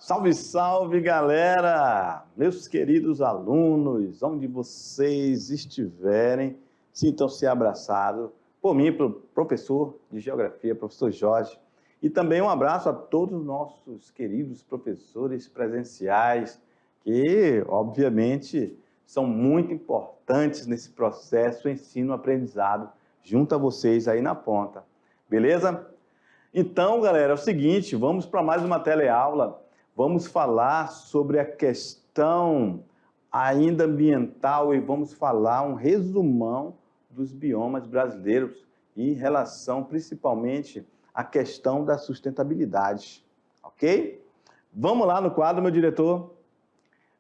Salve, salve, galera! Meus queridos alunos, onde vocês estiverem, sintam-se abraçados por mim, pelo professor de Geografia, professor Jorge, e também um abraço a todos os nossos queridos professores presenciais, que, obviamente, são muito importantes nesse processo ensino-aprendizado, junto a vocês aí na ponta, beleza? Então, galera, é o seguinte, vamos para mais uma teleaula. Vamos falar sobre a questão ainda ambiental e vamos falar um resumão dos biomas brasileiros em relação principalmente à questão da sustentabilidade, ok? Vamos lá no quadro, meu diretor.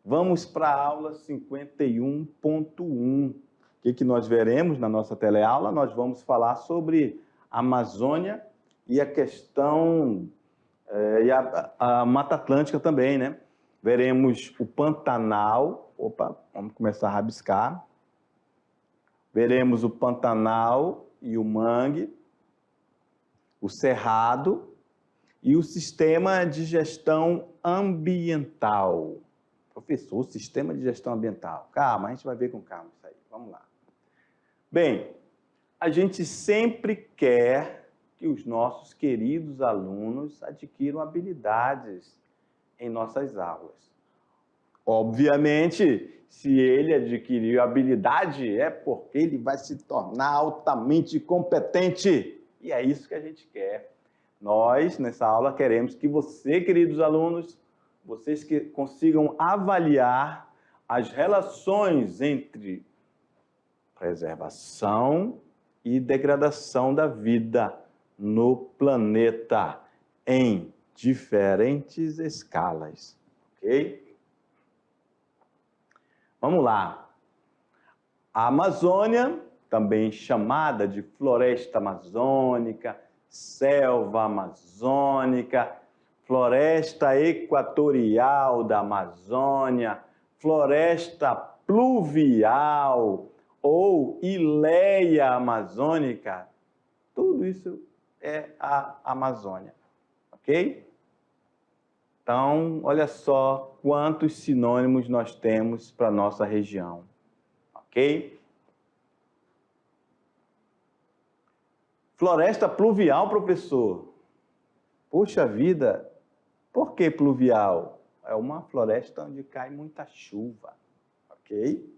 Vamos para a aula 51.1. O que nós veremos na nossa teleaula? Nós vamos falar sobre a Amazônia e a questão e a Mata Atlântica também, né? Veremos o Pantanal. Opa, vamos começar a rabiscar. Veremos o Pantanal e o Mangue, o Cerrado e o Sistema de Gestão Ambiental. Professor, Sistema de Gestão Ambiental. Calma, a gente vai ver com calma isso aí. Vamos lá. Bem, a gente sempre quer que os nossos queridos alunos adquiram habilidades em nossas aulas. Obviamente, se ele adquirir habilidade, é porque ele vai se tornar altamente competente. E é isso que a gente quer. Nós, nessa aula, queremos que você, queridos alunos, vocês que consigam avaliar as relações entre preservação e degradação da vida no planeta em diferentes escalas, ok? Vamos lá. A Amazônia, também chamada de floresta amazônica, selva amazônica, floresta equatorial da Amazônia, floresta pluvial ou ileia amazônica, tudo isso é a Amazônia, ok? Então, olha só quantos sinônimos nós temos para a nossa região, ok? Floresta pluvial, professor. Puxa vida, por que pluvial? É uma floresta onde cai muita chuva, ok?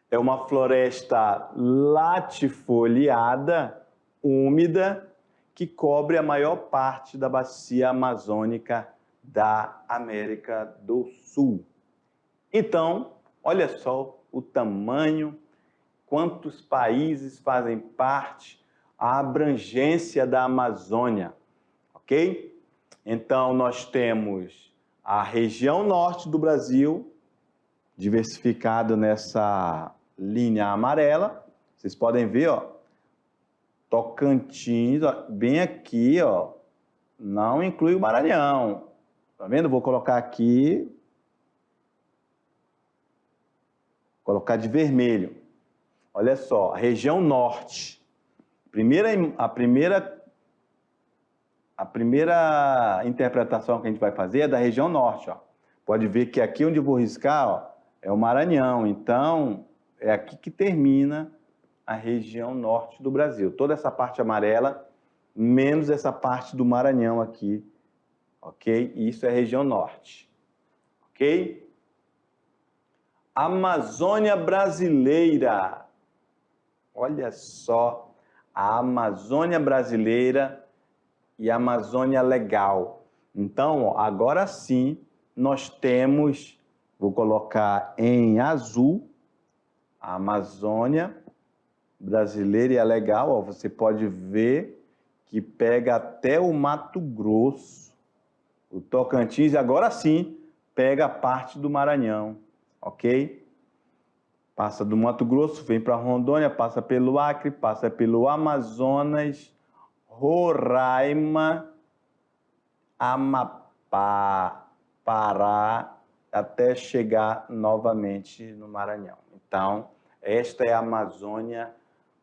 É uma floresta latifoliada, úmida, que cobre a maior parte da bacia amazônica da América do Sul. Então, olha só o tamanho, quantos países fazem parte, a abrangência da Amazônia, ok? Então, nós temos a região norte do Brasil, diversificado nessa linha amarela. Vocês podem ver, ó, Tocantins, ó, bem aqui, ó, não inclui o Maranhão. Tá vendo? Vou colocar aqui, colocar de vermelho. Olha só, a região norte. A primeira interpretação que a gente vai fazer é da região norte, ó. Pode ver que aqui onde eu vou riscar, ó, é o Maranhão. Então, é aqui que termina a região norte do Brasil. Toda essa parte amarela, menos essa parte do Maranhão aqui, ok? Isso é a região norte, ok? Amazônia brasileira. Olha só, a Amazônia brasileira e a Amazônia legal. Então, ó, agora sim, nós temos, vou colocar em azul, a Amazônia brasileira e a legal, ó, você pode ver que pega até o Mato Grosso, o Tocantins, agora sim pega a parte do Maranhão, ok? Passa do Mato Grosso, vem para Rondônia, passa pelo Acre, passa pelo Amazonas, Roraima, Amapá, Pará, até chegar novamente no Maranhão. Então, esta é a Amazônia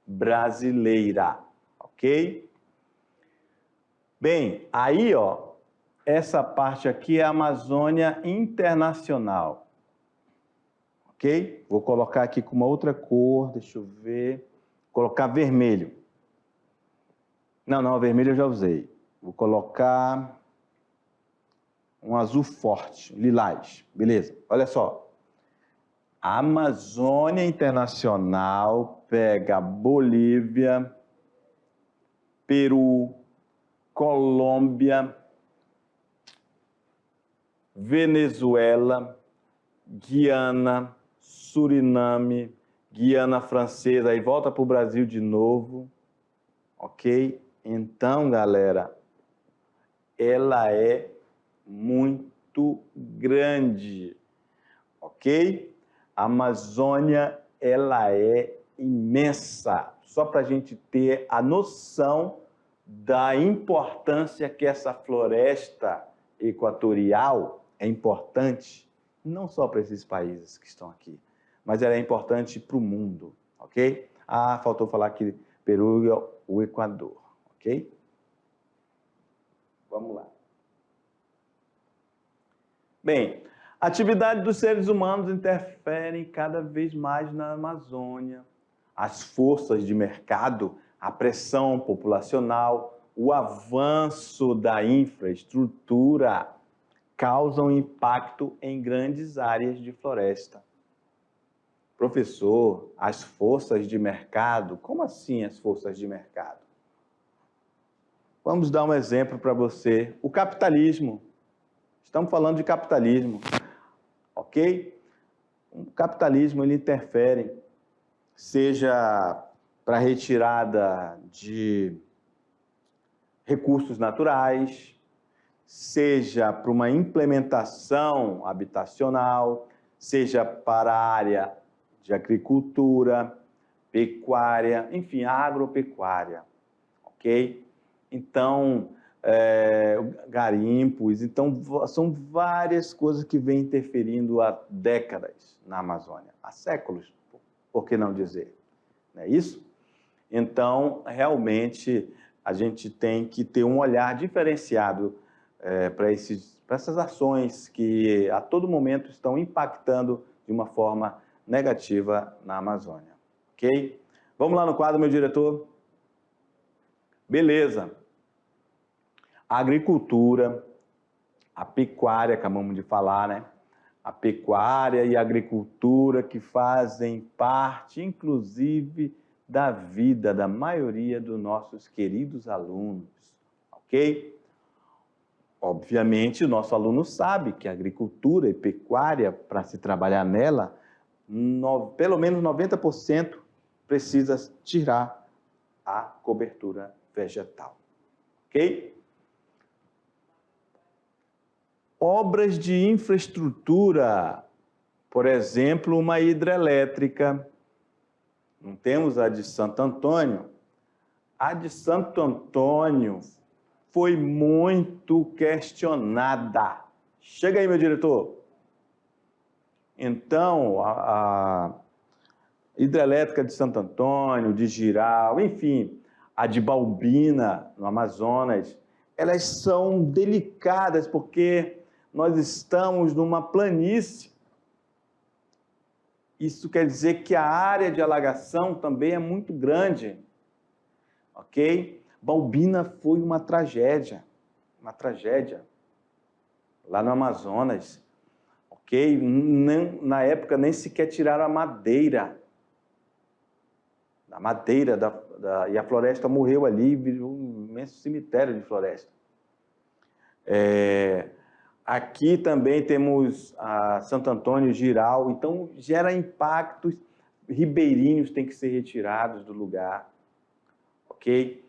brasileira, ok? Bem, aí, ó, Essa parte aqui é a Amazônia Internacional. Ok? Vou colocar aqui com uma outra cor, deixa eu ver. Colocar vermelho. Não, vermelho eu já usei. Vou colocar um azul forte, lilás. Beleza, olha só. A Amazônia Internacional pega Bolívia, Peru, Colômbia, Venezuela, Guiana, Suriname, Guiana Francesa, aí volta para o Brasil de novo, ok? Então, galera, ela é muito grande, ok? A Amazônia, ela é imensa, só para a gente ter a noção da importância que essa floresta equatorial é importante, não só para esses países que estão aqui, mas ela é importante para o mundo, ok? Ah, faltou falar que Peru é o Equador, ok? Vamos lá. Bem, a atividade dos seres humanos interfere cada vez mais na Amazônia. As forças de mercado, a pressão populacional, o avanço da infraestrutura causam impacto em grandes áreas de floresta. Professor, as forças de mercado? Como assim as forças de mercado? Vamos dar um exemplo para você. O capitalismo. Estamos falando de capitalismo, ok? O capitalismo, ele interfere, seja para retirada de recursos naturais, seja para uma implementação habitacional, seja para a área de agricultura, pecuária, enfim, agropecuária, ok? Então, garimpos, então são várias coisas que vêm interferindo há décadas na Amazônia, há séculos, por que não dizer, não é isso? Então, realmente, a gente tem que ter um olhar diferenciado para essas ações que a todo momento estão impactando de uma forma negativa na Amazônia, ok? Vamos lá no quadro, meu diretor? Beleza. A agricultura, a pecuária, acabamos de falar, né? A pecuária e a agricultura que fazem parte, inclusive, da vida da maioria dos nossos queridos alunos, ok? Obviamente, o nosso aluno sabe que a agricultura e pecuária, para se trabalhar nela, pelo menos 90% precisa tirar a cobertura vegetal, ok? Obras de infraestrutura, por exemplo, uma hidrelétrica. Não temos a de Santo Antônio. A de Santo Antônio foi muito questionada. Chega aí, meu diretor. Então, a hidrelétrica de Santo Antônio, de Jirau, enfim, a de Balbina, no Amazonas, elas são delicadas porque nós estamos numa planície. Isso quer dizer que a área de alagação também é muito grande, ok? Balbina foi uma tragédia lá no Amazonas, ok? Na época nem sequer tiraram a madeira e a floresta morreu ali, virou um imenso cemitério de floresta. Aqui também temos a Santo Antônio, Jirau, então gera impactos, ribeirinhos têm que ser retirados do lugar, ok?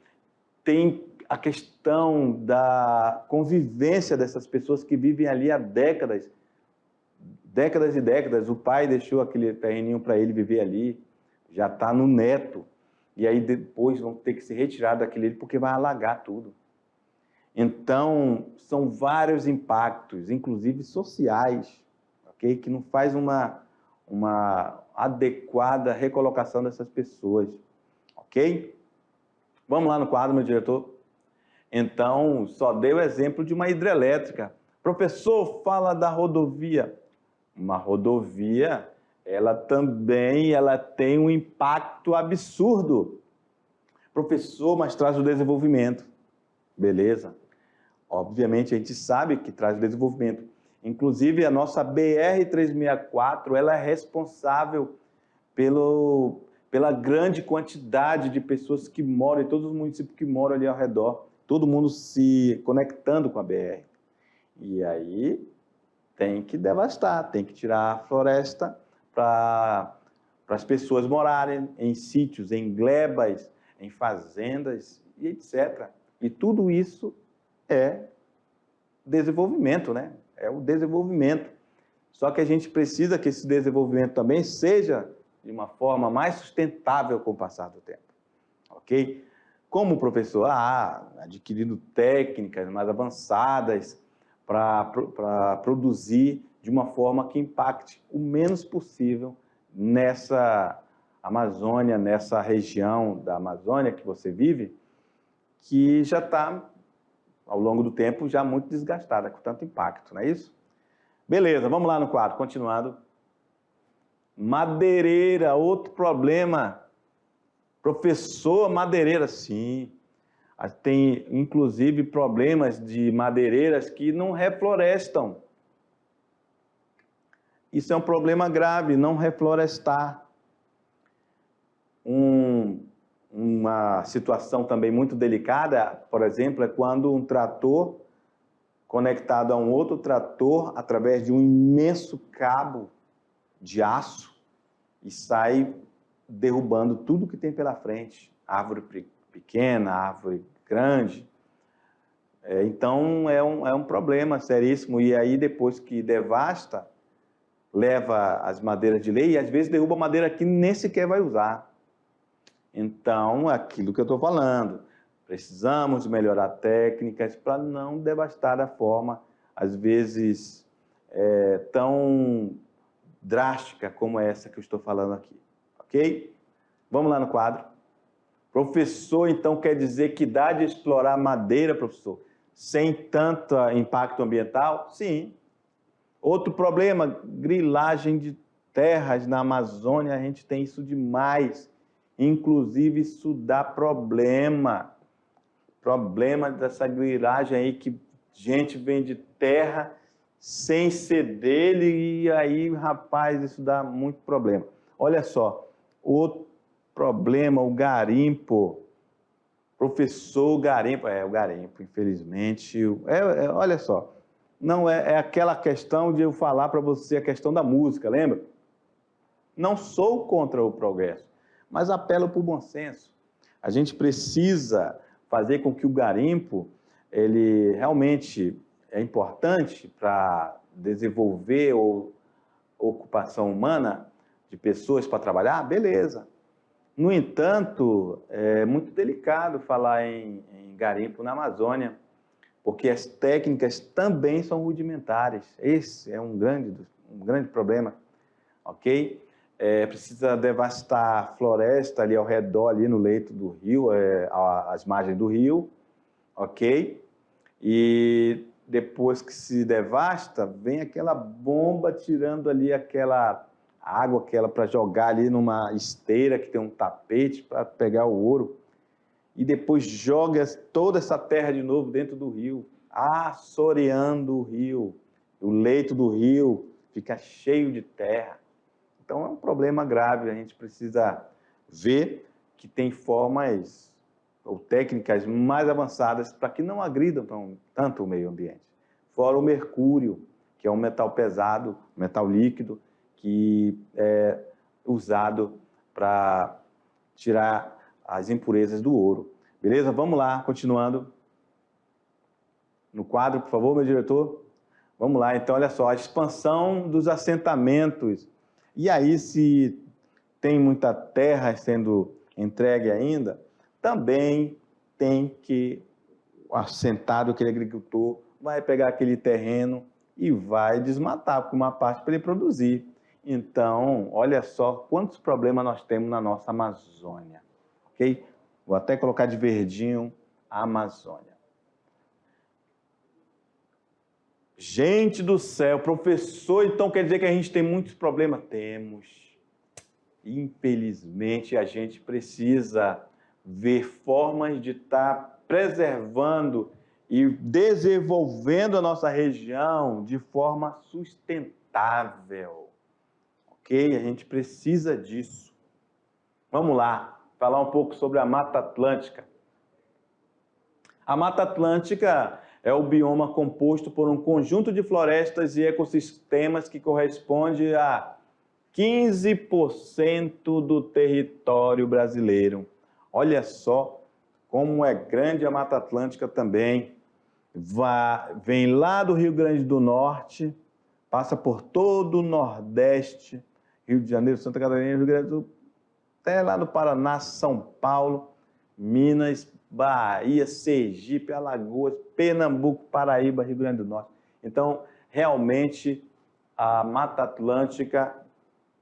Tem a questão da convivência dessas pessoas que vivem ali há décadas e décadas, o pai deixou aquele terreninho para ele viver ali, já está no neto, e aí depois vão ter que ser retirados daquele porque vai alagar tudo. Então, são vários impactos, inclusive sociais, ok? Que não faz uma adequada recolocação dessas pessoas, ok? Vamos lá no quadro, meu diretor. Então, só dei o exemplo de uma hidrelétrica. Professor, fala da rodovia. Uma rodovia, ela tem um impacto absurdo. Professor, mas traz o desenvolvimento. Beleza. Obviamente, a gente sabe que traz o desenvolvimento. Inclusive, a nossa BR-364, ela é responsável pela grande quantidade de pessoas que moram, em todos os municípios que moram ali ao redor, todo mundo se conectando com a BR. E aí tem que devastar, tem que tirar a floresta para as pessoas morarem em sítios, em glebas, em fazendas e etc. E tudo isso é desenvolvimento, né? É o desenvolvimento. Só que a gente precisa que esse desenvolvimento também seja de uma forma mais sustentável com o passar do tempo, ok? Como professor, adquirindo técnicas mais avançadas para produzir de uma forma que impacte o menos possível nessa Amazônia, nessa região da Amazônia que você vive, que já está, ao longo do tempo, já muito desgastada, com tanto impacto, não é isso? Beleza, vamos lá no quadro, continuando. Madeireira, outro problema. Professor, madeireira, sim. Tem, inclusive, problemas de madeireiras que não reflorestam. Isso é um problema grave, não reflorestar. Uma situação também muito delicada, por exemplo, é quando um trator conectado a um outro trator através de um imenso cabo de aço e sai derrubando tudo que tem pela frente, árvore pequena, árvore grande. Então é um problema seríssimo, e aí depois que devasta, leva as madeiras de lei e às vezes derruba madeira que nem sequer vai usar. Então, aquilo que eu estou falando, precisamos melhorar técnicas para não devastar da forma, às vezes, tão drástica como essa que eu estou falando aqui, ok? Vamos lá no quadro. Professor, então, quer dizer que dá de explorar madeira, professor, sem tanto impacto ambiental? Sim. Outro problema, grilagem de terras na Amazônia, a gente tem isso demais. Inclusive, isso dá problema dessa grilagem aí, que gente vende terra sem ser dele, e aí, rapaz, isso dá muito problema. Olha só, outro problema, o garimpo. Professor, o garimpo, infelizmente, olha só, não é aquela questão de eu falar para você a questão da música, lembra? Não sou contra o progresso, mas apelo para o bom senso. A gente precisa fazer com que o garimpo, ele realmente é importante para desenvolver ocupação humana de pessoas para trabalhar, beleza. No entanto, é muito delicado falar em garimpo na Amazônia, porque as técnicas também são rudimentares. Esse é um grande problema, ok? Precisa devastar a floresta ali ao redor, ali no leito do rio, às margens do rio, ok? E depois que se devasta, vem aquela bomba tirando ali aquela água, para jogar ali numa esteira que tem um tapete para pegar o ouro, e depois joga toda essa terra de novo dentro do rio, assoreando o rio. O leito do rio fica cheio de terra. Então é um problema grave, a gente precisa ver que tem formas ou técnicas mais avançadas para que não agridam tanto o meio ambiente. Fora o mercúrio, que é um metal pesado, metal líquido, que é usado para tirar as impurezas do ouro. Beleza? Vamos lá, continuando. No quadro, por favor, meu diretor. Vamos lá, então, olha só, a expansão dos assentamentos. E aí, se tem muita terra sendo entregue ainda, também tem que o assentado, aquele agricultor, vai pegar aquele terreno e vai desmatar uma parte para ele produzir. Então, olha só quantos problemas nós temos na nossa Amazônia, ok? Vou até colocar de verdinho a Amazônia. Gente do céu, professor, então quer dizer que a gente tem muitos problemas? Temos. Infelizmente, a gente precisa ver formas de estar preservando e desenvolvendo a nossa região de forma sustentável. Ok? A gente precisa disso. Vamos lá, falar um pouco sobre a Mata Atlântica. A Mata Atlântica é o bioma composto por um conjunto de florestas e ecossistemas que corresponde a 15% do território brasileiro. Olha só como é grande a Mata Atlântica também. Vem lá do Rio Grande do Norte, passa por todo o Nordeste, Rio de Janeiro, Santa Catarina, Rio Grande do Sul, até lá no Paraná, São Paulo, Minas, Bahia, Sergipe, Alagoas, Pernambuco, Paraíba, Rio Grande do Norte. Então, realmente, a Mata Atlântica,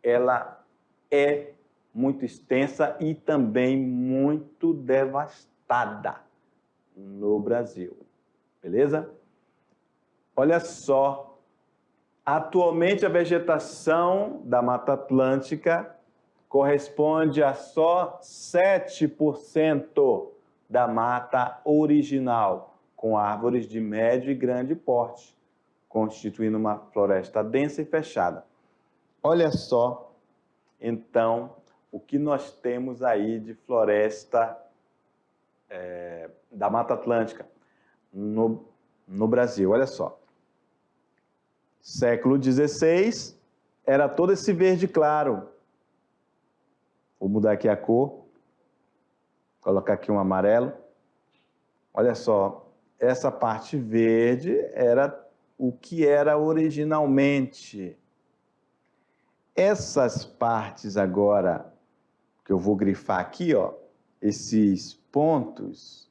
ela é muito extensa e também muito devastada no Brasil. Beleza? Olha só, atualmente a vegetação da Mata Atlântica corresponde a só 7% da mata original, com árvores de médio e grande porte, constituindo uma floresta densa e fechada. Olha só, então, o que nós temos aí de floresta da Mata Atlântica no Brasil. Olha só. Século XVI, era todo esse verde claro. Vou mudar aqui a cor, colocar aqui um amarelo. Olha só, essa parte verde era o que era originalmente. Essas partes agora, que eu vou grifar aqui, ó, esses pontos,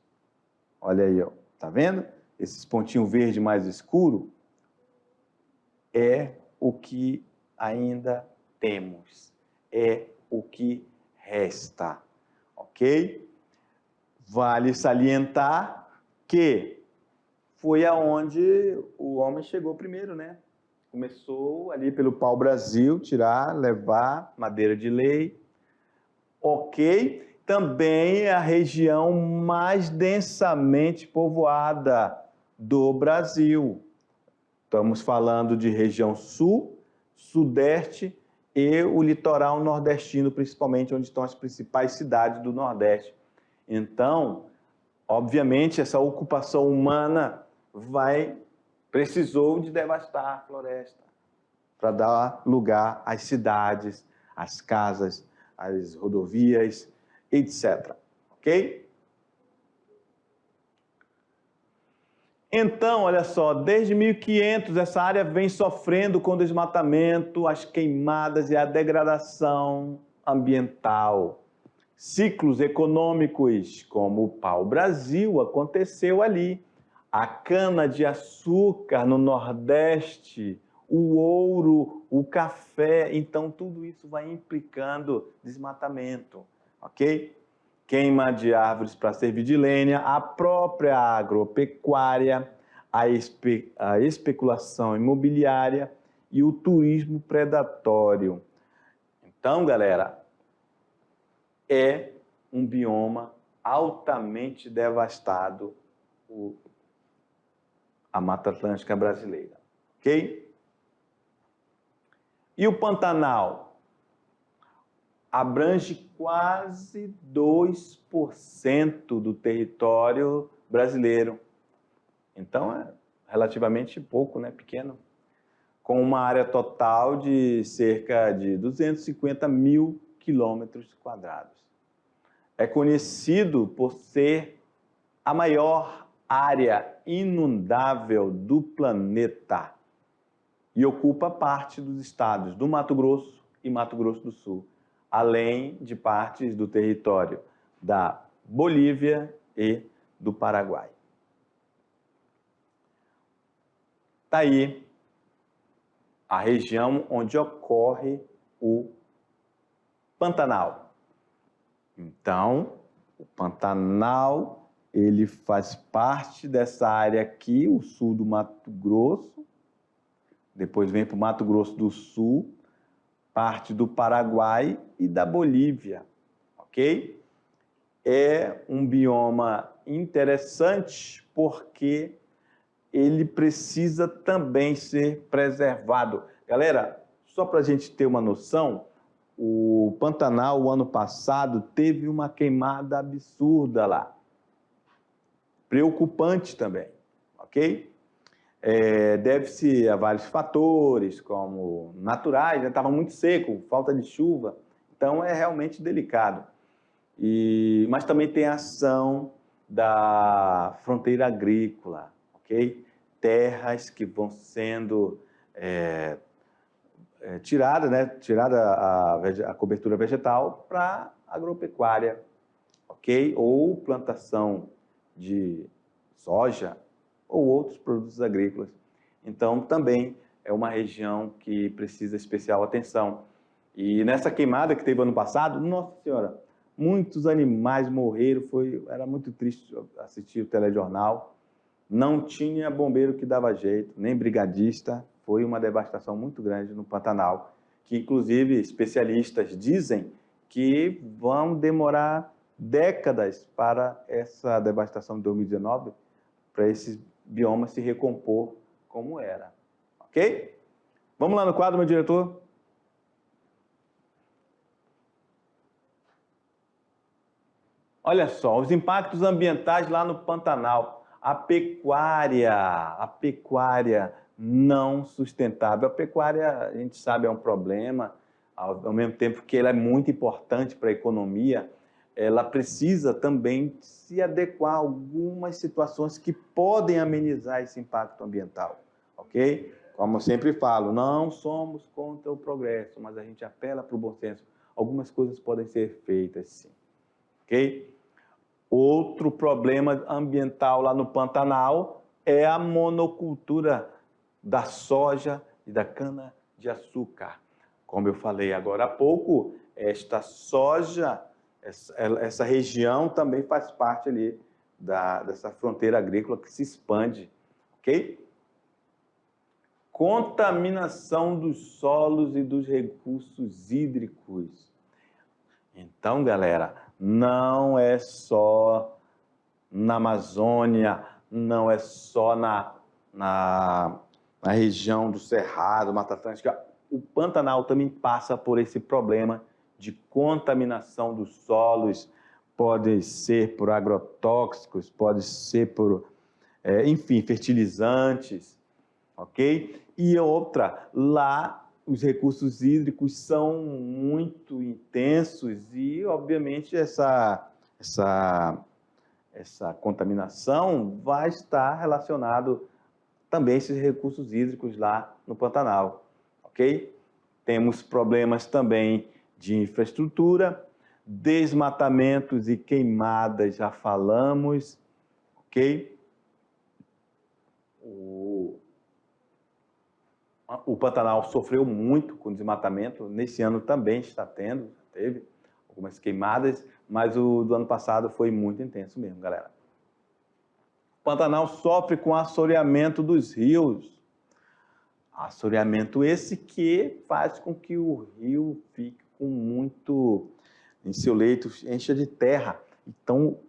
olha aí, ó, tá vendo? Esses pontinhos verde mais escuro, é o que ainda temos, é o que resta, ok? Vale salientar que foi aonde o homem chegou primeiro, né? Começou ali pelo pau-brasil, tirar, levar madeira de lei, ok? Também é a região mais densamente povoada do Brasil. Estamos falando de região sul, sudeste e o litoral nordestino, principalmente, onde estão as principais cidades do Nordeste. Então, obviamente, essa ocupação humana precisou de devastar a floresta para dar lugar às cidades, às casas, às rodovias, etc. Ok? Então, olha só, desde 1500 essa área vem sofrendo com o desmatamento, as queimadas e a degradação ambiental. Ciclos econômicos como o pau-brasil aconteceu ali. A cana-de-açúcar no Nordeste, o ouro, o café, então tudo isso vai implicando desmatamento, ok? Queima de árvores para servir de lenha, a própria agropecuária, a especulação imobiliária e o turismo predatório. Então, galera, é um bioma altamente devastado, a Mata Atlântica brasileira, ok? E o Pantanal? Abrange quase 2% do território brasileiro. Então, é relativamente pouco, né? Pequeno. Com uma área total de cerca de 250 mil quilômetros quadrados. É conhecido por ser a maior área inundável do planeta e ocupa parte dos estados do Mato Grosso e Mato Grosso do Sul, além de partes do território da Bolívia e do Paraguai. Está aí a região onde ocorre o Pantanal. Então, o Pantanal, ele faz parte dessa área aqui, o sul do Mato Grosso, depois vem para o Mato Grosso do Sul, parte do Paraguai e da Bolívia, ok? É um bioma interessante porque ele precisa também ser preservado. Galera, só para a gente ter uma noção, o Pantanal, o ano passado, teve uma queimada absurda lá. Preocupante também, ok? Deve-se a vários fatores, como naturais, estava muito seco, falta de chuva, então é realmente delicado. Mas também tem a ação da fronteira agrícola, ok? Terras que vão sendo tiradas, né? Tirada a cobertura vegetal para agropecuária, ok? Ou plantação de soja ou outros produtos agrícolas. Então, também é uma região que precisa de especial atenção. E nessa queimada que teve ano passado, nossa senhora, muitos animais morreram, era muito triste assistir o telejornal. Não tinha bombeiro que dava jeito, nem brigadista. Foi uma devastação muito grande no Pantanal, que inclusive especialistas dizem que vão demorar décadas para essa devastação de 2019, para esse bioma se recompor como era. Ok? Vamos lá no quadro, meu diretor? Olha só, os impactos ambientais lá no Pantanal. A pecuária não sustentável. A pecuária, a gente sabe, é um problema, ao mesmo tempo que ela é muito importante para a economia, ela precisa também se adequar a algumas situações que podem amenizar esse impacto ambiental, ok? Como eu sempre falo, não somos contra o progresso, mas a gente apela para o bom senso. Algumas coisas podem ser feitas sim, ok? Outro problema ambiental lá no Pantanal é a monocultura da soja e da cana-de-açúcar. Como eu falei agora há pouco, esta soja, essa região também faz parte ali dessa fronteira agrícola que se expande, ok? Contaminação dos solos e dos recursos hídricos. Então, galera, não é só na Amazônia, não é só na região do Cerrado, Mata Atlântica. O Pantanal também passa por esse problema de contaminação dos solos, pode ser por agrotóxicos, pode ser por, enfim, fertilizantes, ok? E outra, lá os recursos hídricos são muito intensos e, obviamente, essa contaminação vai estar relacionado também a esses recursos hídricos lá no Pantanal, ok? Temos problemas também de infraestrutura, desmatamentos e queimadas, já falamos, ok? O Pantanal sofreu muito com desmatamento, nesse ano também está teve algumas queimadas, mas o do ano passado foi muito intenso mesmo, galera. O Pantanal sofre com assoreamento dos rios. Assoreamento esse que faz com que o rio fique com muito, em seu leito, encha de terra. Então, o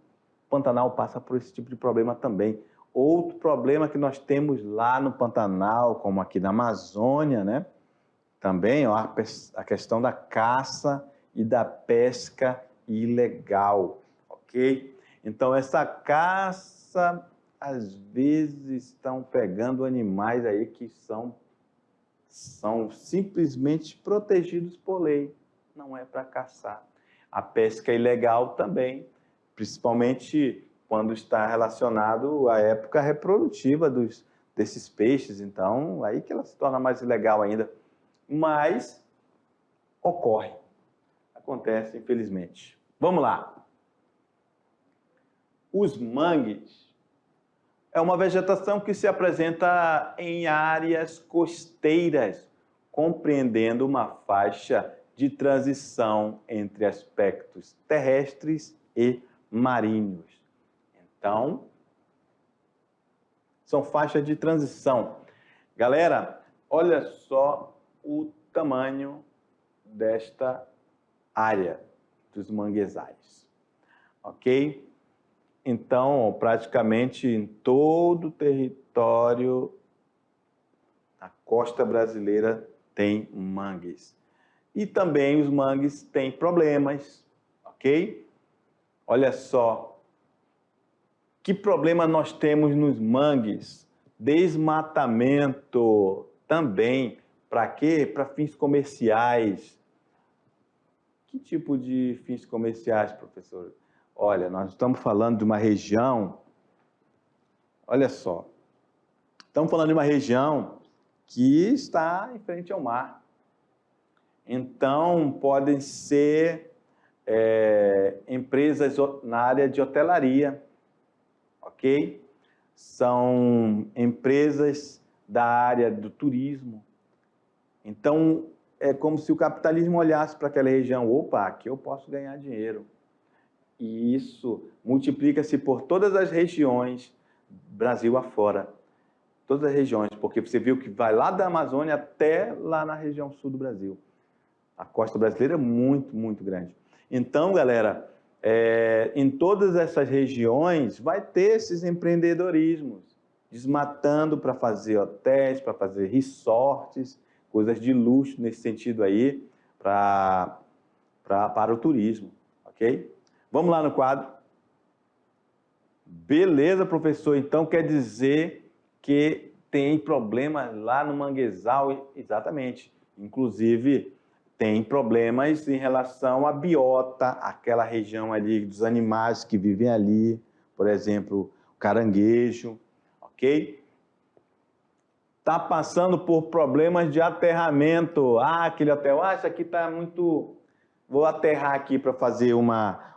Pantanal passa por esse tipo de problema também. Outro problema que nós temos lá no Pantanal, como aqui na Amazônia, né? Também ó, a questão da caça e da pesca ilegal, ok? Então, essa caça, às vezes, estão pegando animais aí que são simplesmente protegidos por lei, não é para caçar. A pesca ilegal também, principalmente quando está relacionado à época reprodutiva desses peixes, então aí que ela se torna mais ilegal ainda. Mas ocorre, acontece infelizmente. Vamos lá. Os mangues é uma vegetação que se apresenta em áreas costeiras, compreendendo uma faixa de transição entre aspectos terrestres e marinhos. Então, são faixas de transição. Galera, Olha só o tamanho desta área dos manguezais, ok? Então, praticamente em todo o território da costa brasileira tem mangues. E também os mangues têm problemas, ok? Olha só, que problema nós temos nos mangues? Desmatamento também. Para quê? Para fins comerciais. Que tipo de fins comerciais, professor? Olha, nós estamos falando de uma região, olha só, estamos falando de uma região que está em frente ao mar. Então, podem ser empresas na área de hotelaria, ok? São empresas da área do turismo. Então, é como se o capitalismo olhasse para aquela região, opa, aqui eu posso ganhar dinheiro. E isso multiplica-se por todas as regiões, Brasil afora. Todas as regiões, porque você viu que vai lá da Amazônia até lá na região sul do Brasil. A costa brasileira é muito, muito grande. Então, galera, em todas essas regiões vai ter esses empreendedorismos, desmatando para fazer hotéis, para fazer resorts, coisas de luxo nesse sentido aí, para o turismo, ok? Vamos lá no quadro. Beleza, professor. Então, quer dizer que tem problemas lá no manguezal? Exatamente. Inclusive, tem problemas em relação à biota, aquela região ali dos animais que vivem ali, por exemplo, o caranguejo, ok? Está passando por problemas de aterramento. Ah, aquele hotel, isso aqui está muito... Vou aterrar aqui para fazer uma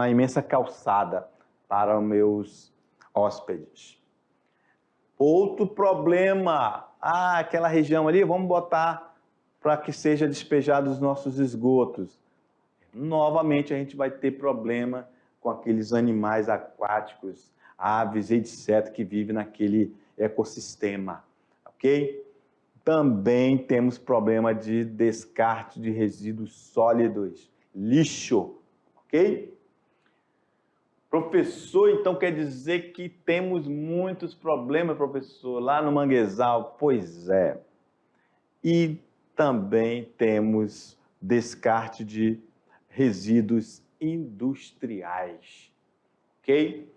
imensa calçada para os meus hóspedes. Outro problema, aquela região ali, vamos botar para que seja despejado os nossos esgotos. Novamente a gente vai ter problema com aqueles animais aquáticos, aves, etc., que vivem naquele ecossistema, ok? Também temos problema de descarte de resíduos sólidos, lixo, ok? Professor, então quer dizer que temos muitos problemas, professor, lá no manguezal? Pois é. E também temos descarte de resíduos industriais, ok?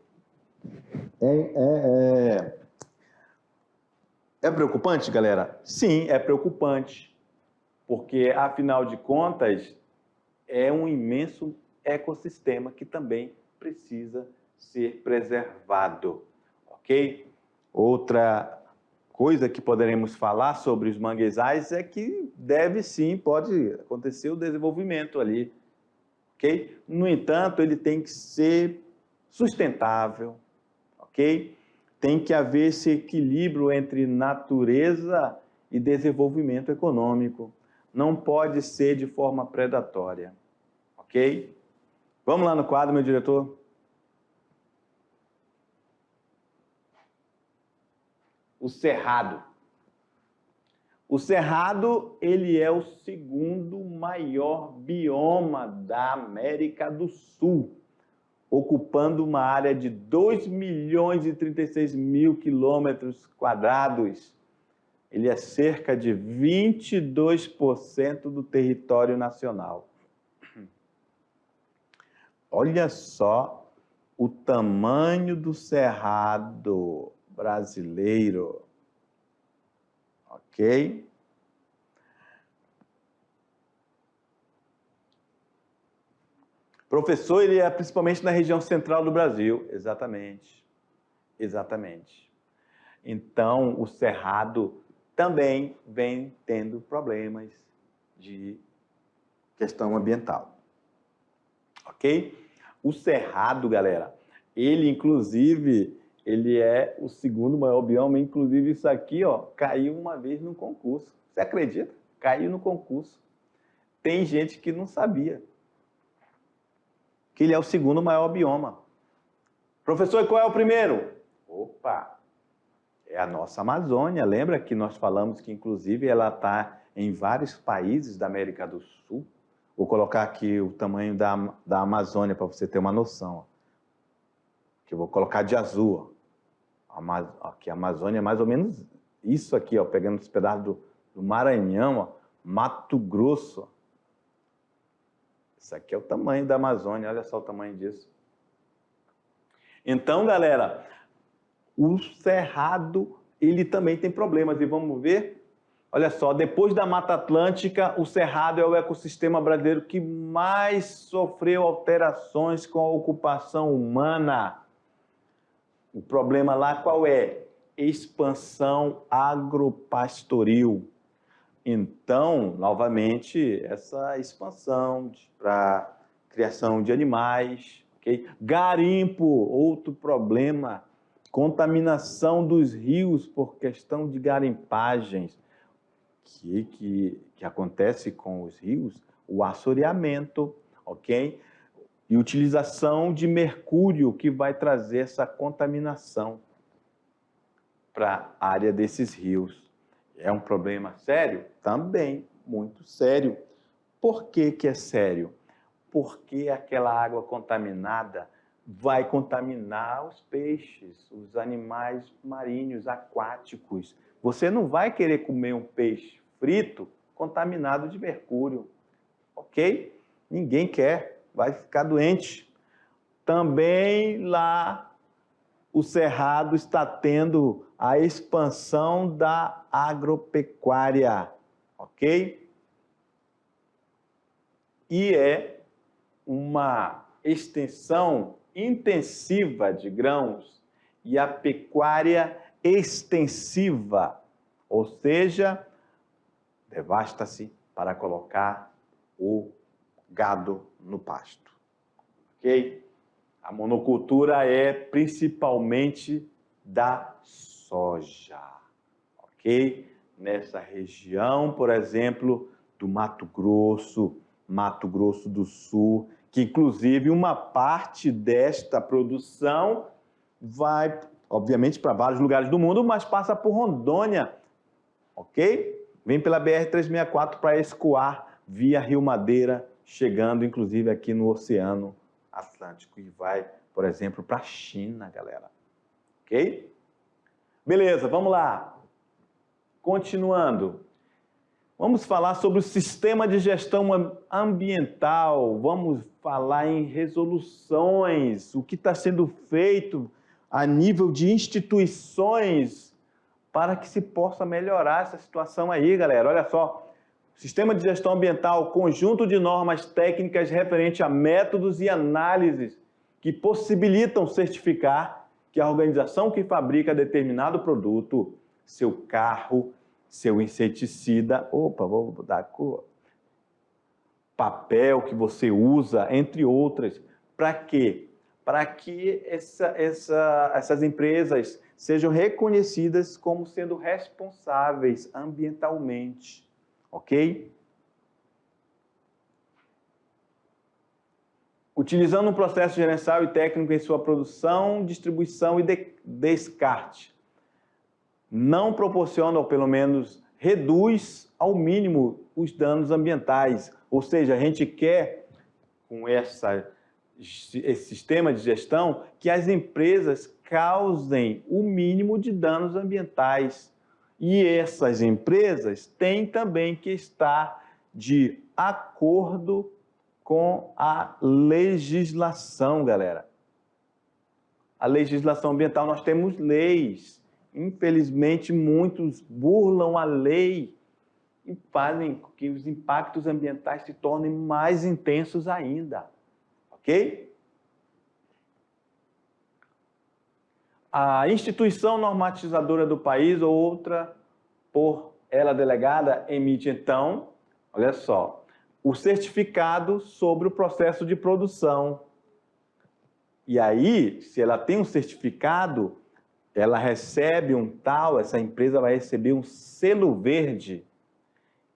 É preocupante, galera? Sim, é preocupante, porque, afinal de contas, é um imenso ecossistema que também precisa ser preservado, ok? Outra coisa que poderemos falar sobre os manguezais é que deve sim, pode acontecer o desenvolvimento ali, ok? No entanto, ele tem que ser sustentável, ok? Tem que haver esse equilíbrio entre natureza e desenvolvimento econômico. Não pode ser de forma predatória, ok? Vamos lá no quadro, meu diretor. O Cerrado. O Cerrado, ele é o segundo maior bioma da América do Sul, ocupando uma área de 2.036.000 quilômetros quadrados. Ele é cerca de 22% do território nacional. Olha só o tamanho do Cerrado brasileiro, ok? Professor, ele é principalmente na região central do Brasil, exatamente, exatamente. Então, o Cerrado também vem tendo problemas de questão ambiental, ok? O Cerrado, galera, ele inclusive, ele é o segundo maior bioma, inclusive isso aqui, ó, caiu uma vez no concurso. Você acredita? Caiu no concurso. Tem gente que não sabia que ele é o segundo maior bioma. Professor, e qual é o primeiro? Opa, É a nossa Amazônia. Lembra que nós falamos que, inclusive, ela está em vários países da América do Sul? Vou colocar aqui o tamanho da Amazônia para você ter uma noção. Ó. Que eu vou colocar de azul. Ó. Aqui a Amazônia é mais ou menos isso aqui, ó, pegando os pedaços do Maranhão, ó, Mato Grosso. Ó. Isso aqui é o tamanho da Amazônia, olha só o tamanho disso. Então, galera, o Cerrado, ele também tem problemas, e vamos ver. Olha só, depois da Mata Atlântica, o Cerrado é o ecossistema brasileiro que mais sofreu alterações com a ocupação humana. O problema lá qual é? Expansão agropastoril. Então, novamente, essa expansão para criação de animais, okay? Garimpo, outro problema. Contaminação dos rios por questão de garimpagens. Que acontece com os rios? O assoreamento, ok? E utilização de mercúrio que vai trazer essa contaminação para a área desses rios. É um problema sério? Também, muito sério. Por que que é sério? Porque aquela água contaminada vai contaminar os peixes, os animais marinhos, aquáticos. Você não vai querer comer um peixe frito contaminado de mercúrio, ok? Ninguém quer, vai ficar doente. Também lá o Cerrado está tendo a expansão da agropecuária, ok? E é uma extensão intensiva de grãos e a pecuária extensiva, ou seja, devasta-se para colocar o gado no pasto, ok? A monocultura é principalmente da soja, ok? Nessa região, por exemplo, do Mato Grosso do Sul, que inclusive uma parte desta produção vai, obviamente, para vários lugares do mundo, mas passa por Rondônia, ok? Vem pela BR-364 para escoar via Rio Madeira, chegando inclusive aqui no Oceano Atlântico e vai, por exemplo, para a China, galera. Ok? Beleza, vamos lá. Continuando. Vamos falar sobre o sistema de gestão ambiental, vamos falar em resoluções, o que está sendo feito a nível de instituições para que se possa melhorar essa situação aí, galera. Olha só, sistema de gestão ambiental, conjunto de normas técnicas referente a métodos e análises que possibilitam certificar que a organização que fabrica determinado produto, seu carro, seu inseticida, vou dar a cor, papel que você usa, entre outras. Para quê? Para que essas empresas sejam reconhecidas como sendo responsáveis ambientalmente, ok? Utilizando um processo gerencial e técnico em sua produção, distribuição e descarte. Não proporciona, ou pelo menos reduz ao mínimo os danos ambientais. Ou seja, a gente quer, com esse sistema de gestão, que as empresas causem o mínimo de danos ambientais. E essas empresas têm também que estar de acordo com a legislação, galera. A legislação ambiental, nós temos leis. Infelizmente, muitos burlam a lei e fazem com que os impactos ambientais se tornem mais intensos ainda. Ok? A instituição normatizadora do país ou outra por ela delegada emite, então, olha só, o certificado sobre o processo de produção. E aí, se ela tem um certificado, ela recebe essa empresa vai receber um selo verde.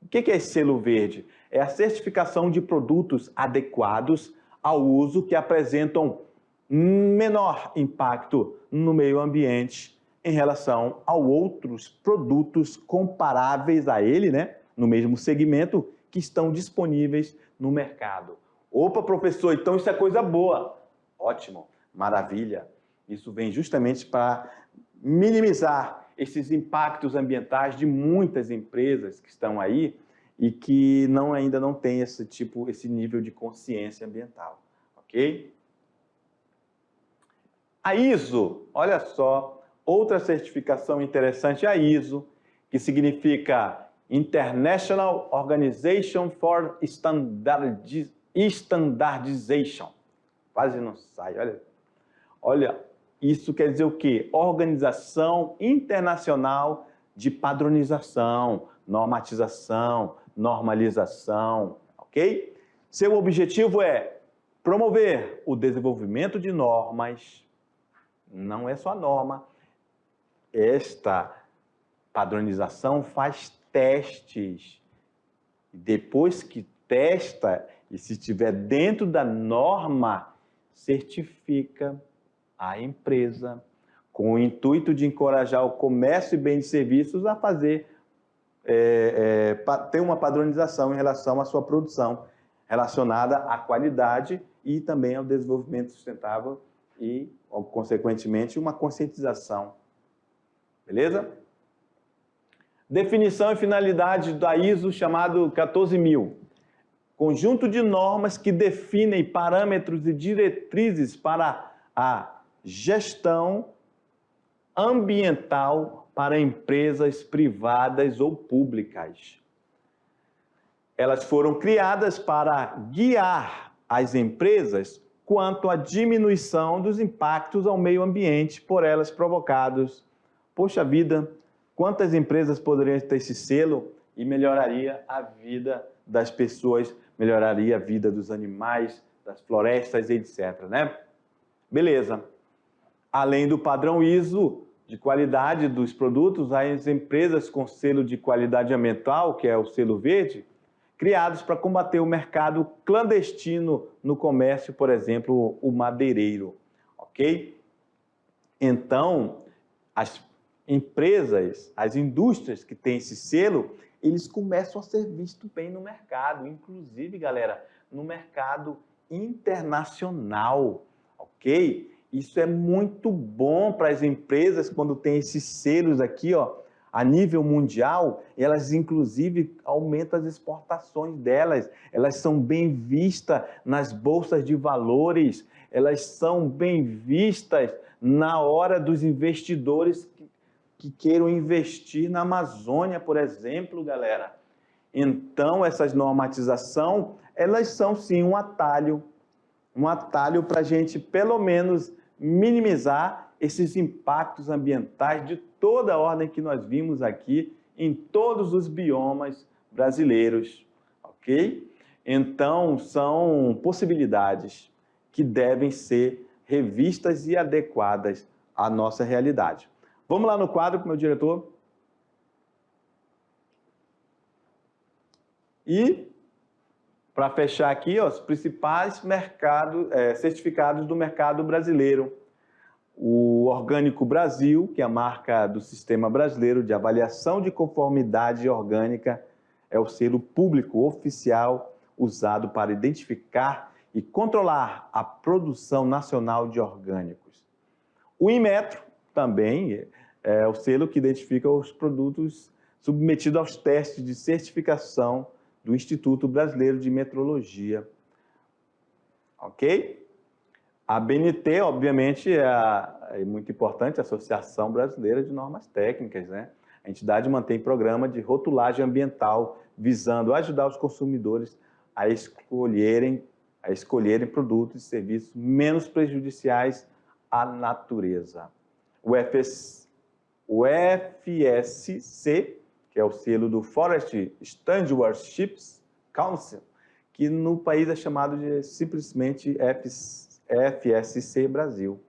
O que é esse selo verde? É a certificação de produtos adequados ao uso que apresentam menor impacto no meio ambiente em relação a outros produtos comparáveis a ele, né, no mesmo segmento, que estão disponíveis no mercado. Opa, professor, então isso é coisa boa. Ótimo, maravilha. Isso vem justamente para minimizar esses impactos ambientais de muitas empresas que estão aí e que ainda não têm esse nível de consciência ambiental, ok? A ISO, olha só, outra certificação interessante é a ISO, que significa International Organization for Standardization. Quase não sai, olha. Olha, isso quer dizer o quê? Organização Internacional de Padronização, Normatização, Normalização, ok? Seu objetivo é promover o desenvolvimento de normas. Não é só norma. Esta padronização faz testes. Depois que testa, e se estiver dentro da norma, certifica a empresa, com o intuito de encorajar o comércio e bens e serviços a fazer, ter uma padronização em relação à sua produção, relacionada à qualidade e também ao desenvolvimento sustentável e, consequentemente, uma conscientização. Beleza? Definição e finalidade da ISO chamado 14000. Conjunto de normas que definem parâmetros e diretrizes para a gestão ambiental para empresas privadas ou públicas. Elas foram criadas para guiar as empresas quanto à diminuição dos impactos ao meio ambiente por elas provocados. Poxa vida, quantas empresas poderiam ter esse selo e melhoraria a vida das pessoas, melhoraria a vida dos animais, das florestas, etc., né? Beleza. Além do padrão ISO de qualidade dos produtos, as empresas com selo de qualidade ambiental, que é o selo verde, criados para combater o mercado clandestino no comércio, por exemplo, o madeireiro, ok? Então, as empresas, as indústrias que têm esse selo, eles começam a ser vistos bem no mercado, inclusive, galera, no mercado internacional, ok? Isso é muito bom para as empresas quando tem esses selos aqui, ó, a nível mundial, elas inclusive aumentam as exportações delas, elas são bem vistas nas bolsas de valores, elas são bem vistas na hora dos investidores que queiram investir na Amazônia, por exemplo, galera. Então, essas normatizações, elas são sim um atalho para a gente, pelo menos, minimizar esses impactos ambientais de toda a ordem que nós vimos aqui em todos os biomas brasileiros, ok? Então, são possibilidades que devem ser revistas e adequadas à nossa realidade. Vamos lá no quadro, meu diretor. E, para fechar aqui, ó, os principais certificados do mercado brasileiro. O Orgânico Brasil, que é a marca do Sistema Brasileiro de Avaliação de Conformidade Orgânica, é o selo público oficial usado para identificar e controlar a produção nacional de orgânicos. O Inmetro também é o selo que identifica os produtos submetidos aos testes de certificação do Instituto Brasileiro de Metrologia. Ok? A ABNT, obviamente, é muito importante, a Associação Brasileira de Normas Técnicas, né? A entidade mantém programa de rotulagem ambiental visando ajudar os consumidores a escolherem produtos e serviços menos prejudiciais à natureza. O FSC, que é o selo do Forest Stewardship Council, que no país é chamado de simplesmente FSC Brasil,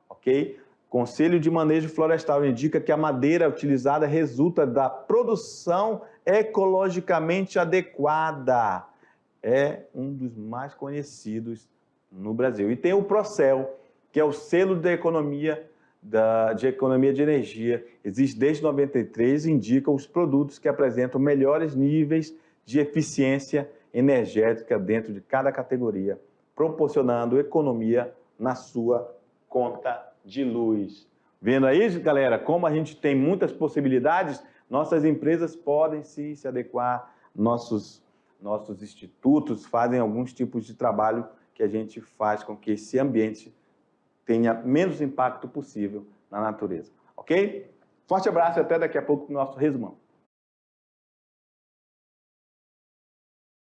ok? Conselho de Manejo Florestal indica que a madeira utilizada resulta da produção ecologicamente adequada. É um dos mais conhecidos no Brasil. E tem o Procel, que é o selo da economia de economia de energia. Existe desde 93 e indica os produtos que apresentam melhores níveis de eficiência energética dentro de cada categoria, proporcionando economia na sua conta de luz. Vendo aí, galera, como a gente tem muitas possibilidades, nossas empresas podem se adequar, nossos institutos fazem alguns tipos de trabalho que a gente faz com que esse ambiente tenha menos impacto possível na natureza, ok? Forte abraço e até daqui a pouco no nosso resumão.